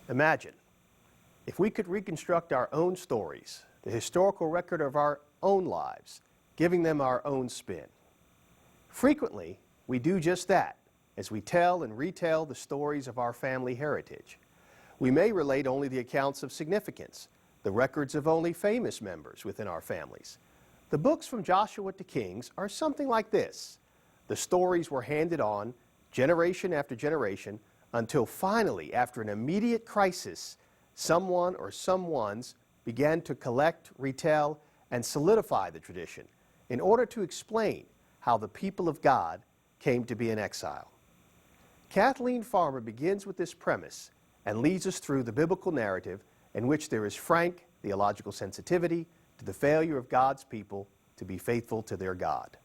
Imagine if we could reconstruct our own stories, the historical record of our own lives, giving them our own spin. Frequently, we do just that as we tell and retell the stories of our family heritage. We may relate only the accounts of significance, the records of only famous members within our families. The books from Joshua to Kings are something like this. The stories were handed on generation after generation until finally, after an immediate crisis, someone or someones began to collect, retell, and solidify the tradition in order to explain how the people of God came to be in exile. Kathleen Farmer begins with this premise and leads us through the biblical narrative in which there is frank theological sensitivity to the failure of God's people to be faithful to their God.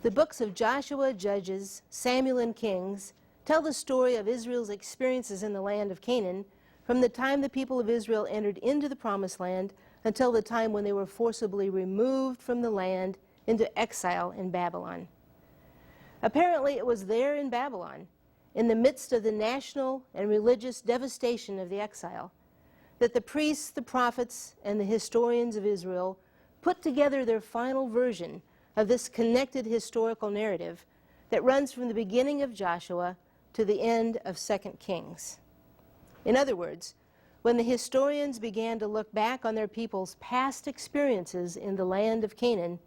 The books of Joshua, Judges, Samuel, and Kings tell the story of Israel's experiences in the land of Canaan from the time the people of Israel entered into the Promised Land until the time when they were forcibly removed from the land into exile in Babylon. Apparently, it was there in Babylon, in the midst of the national and religious devastation of the exile, that the priests, the prophets, and the historians of Israel put together their final version of this connected historical narrative that runs from the beginning of Joshua to the end of 2 Kings. In other words, when the historians began to look back on their people's past experiences in the land of Canaan,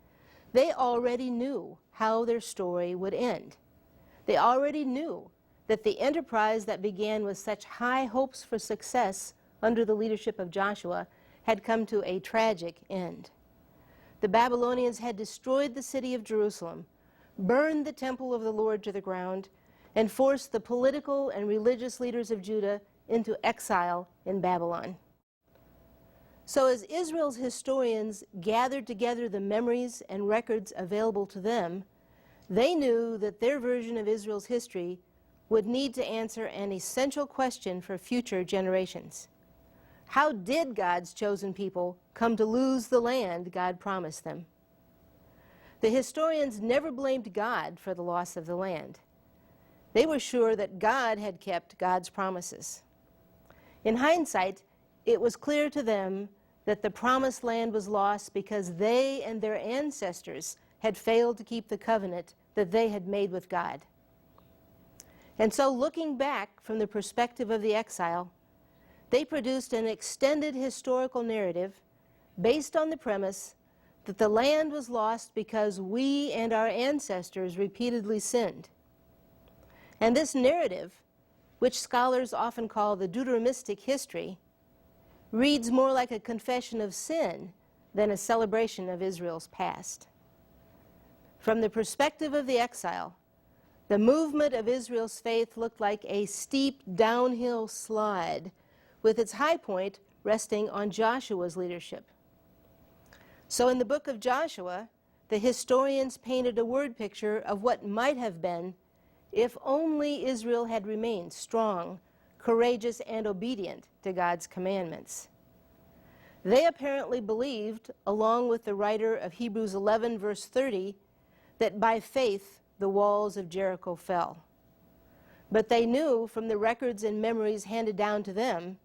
they already knew how their story would end. They already knew that the enterprise that began with such high hopes for success under the leadership of Joshua had come to a tragic end. The Babylonians had destroyed the city of Jerusalem, burned the temple of the Lord to the ground, and forced the political and religious leaders of Judah into exile in Babylon. So as Israel's historians gathered together the memories and records available to them, they knew that their version of Israel's history would need to answer an essential question for future generations. How did God's chosen people come to lose the land God promised them? The historians never blamed God for the loss of the land. They were sure that God had kept God's promises. In hindsight, it was clear to them that the promised land was lost because they and their ancestors had failed to keep the covenant that they had made with God. And so, looking back from the perspective of the exile, they produced an extended historical narrative based on the premise that the land was lost because we and our ancestors repeatedly sinned. And this narrative, which scholars often call the Deuteromistic history, reads more like a confession of sin than a celebration of Israel's past. From the perspective of the exile, the movement of Israel's faith looked like a steep downhill slide, with its high point resting on Joshua's leadership. So in the book of Joshua, the historians painted a word picture of what might have been if only Israel had remained strong, courageous, and obedient to God's commandments. They apparently believed, along with the writer of Hebrews 11, verse 30, that by faith the walls of Jericho fell. But they knew from the records and memories handed down to them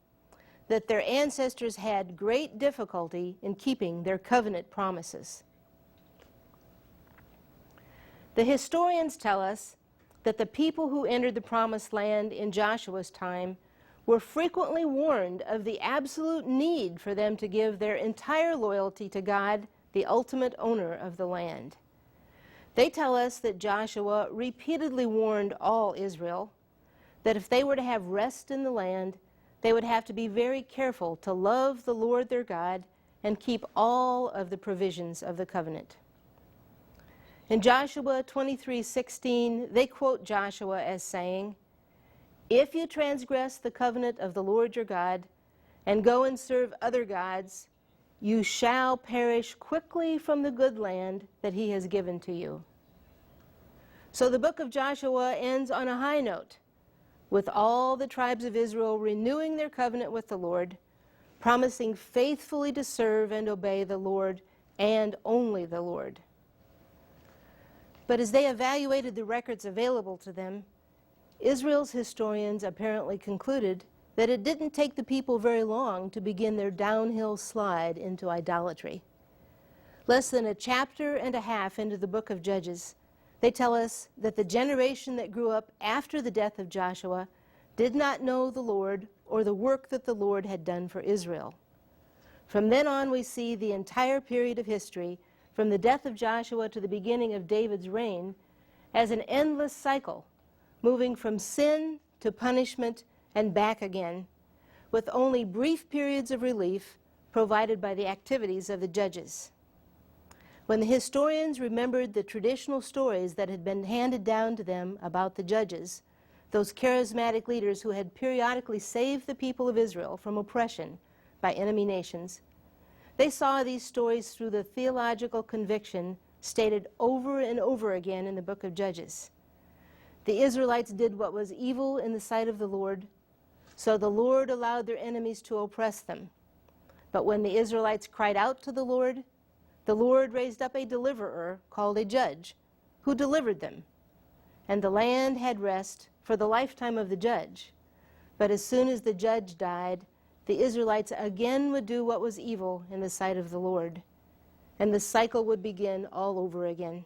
that their ancestors had great difficulty in keeping their covenant promises. The historians tell us that the people who entered the Promised Land in Joshua's time were frequently warned of the absolute need for them to give their entire loyalty to God, the ultimate owner of the land. They tell us that Joshua repeatedly warned all Israel that if they were to have rest in the land, they would have to be very careful to love the Lord their God and keep all of the provisions of the covenant. In Joshua 23:16, they quote Joshua as saying, "If you transgress the covenant of the Lord your God and go and serve other gods, you shall perish quickly from the good land that he has given to you." So the book of Joshua ends on a high note, with all the tribes of Israel renewing their covenant with the Lord, promising faithfully to serve and obey the Lord and only the Lord. But as they evaluated the records available to them, Israel's historians apparently concluded that it didn't take the people very long to begin their downhill slide into idolatry. Less than a chapter and a half into the book of Judges, they tell us that the generation that grew up after the death of Joshua did not know the Lord or the work that the Lord had done for Israel. From then on, we see the entire period of history, from the death of Joshua to the beginning of David's reign, as an endless cycle, moving from sin to punishment and back again, with only brief periods of relief provided by the activities of the judges. When the historians remembered the traditional stories that had been handed down to them about the judges, those charismatic leaders who had periodically saved the people of Israel from oppression by enemy nations, they saw these stories through the theological conviction stated over and over again in the book of Judges. The Israelites did what was evil in the sight of the Lord, so the Lord allowed their enemies to oppress them. But when the Israelites cried out to the Lord raised up a deliverer called a judge, who delivered them. And the land had rest for the lifetime of the judge. But as soon as the judge died, the Israelites again would do what was evil in the sight of the Lord, and the cycle would begin all over again.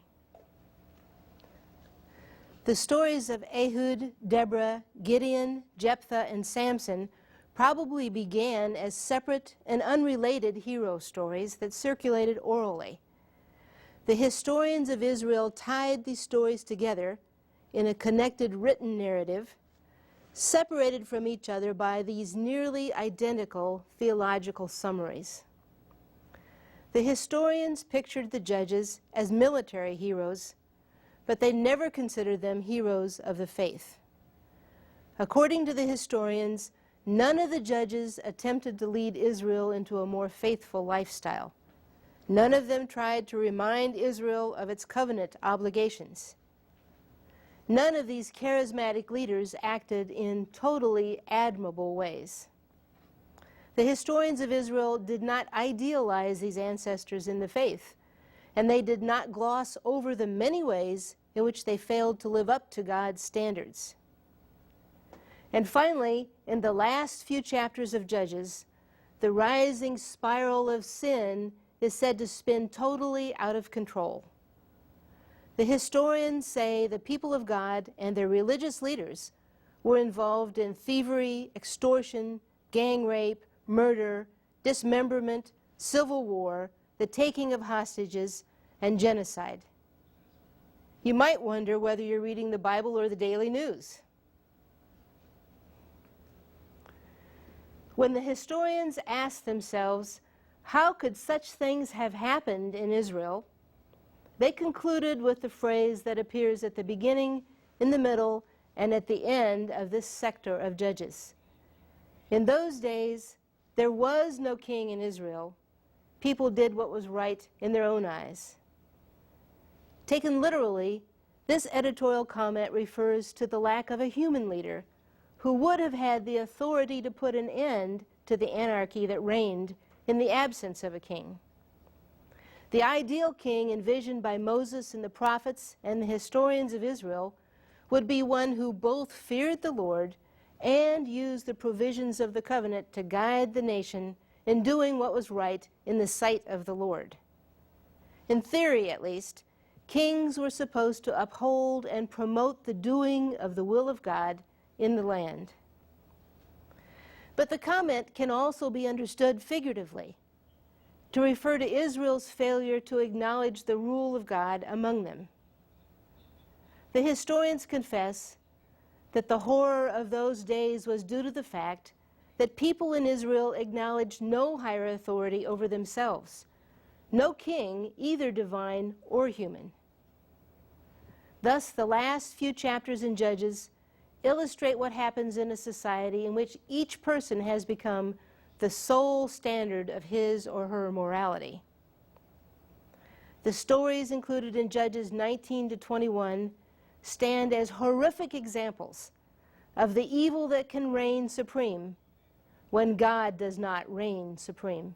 The stories of Ehud, Deborah, Gideon, Jephthah, and Samson probably began as separate and unrelated hero stories that circulated orally. The historians of Israel tied these stories together in a connected written narrative, separated from each other by these nearly identical theological summaries. The historians pictured the judges as military heroes, but they never considered them heroes of the faith. According to the historians, none of the judges attempted to lead Israel into a more faithful lifestyle. None of them tried to remind Israel of its covenant obligations. None of these charismatic leaders acted in totally admirable ways. The historians of Israel did not idealize these ancestors in the faith, and they did not gloss over the many ways in which they failed to live up to God's standards. And finally, in the last few chapters of Judges, the rising spiral of sin is said to spin totally out of control. The historians say the people of God and their religious leaders were involved in thievery, extortion, gang rape, murder, dismemberment, civil war, the taking of hostages, and genocide. You might wonder whether you're reading the Bible or the daily news. When the historians asked themselves, how could such things have happened in Israel, they concluded with the phrase that appears at the beginning, in the middle, and at the end of this sector of Judges. In those days, there was no king in Israel. People did what was right in their own eyes. Taken literally, this editorial comment refers to the lack of a human leader who would have had the authority to put an end to the anarchy that reigned in the absence of a king. The ideal king envisioned by Moses and the prophets and the historians of Israel would be one who both feared the Lord and used the provisions of the covenant to guide the nation in doing what was right in the sight of the Lord. In theory, at least, Kings were supposed to uphold and promote the doing of the will of God in the land. But the comment can also be understood figuratively, to refer to Israel's failure to acknowledge the rule of God among them. The historians confess that the horror of those days was due to the fact that people in Israel acknowledged no higher authority over themselves, no king, either divine or human. Thus, the last few chapters in Judges illustrate what happens in a society in which each person has become the sole standard of his or her morality. The stories included in Judges 19 to 21 stand as horrific examples of the evil that can reign supreme when God does not reign supreme.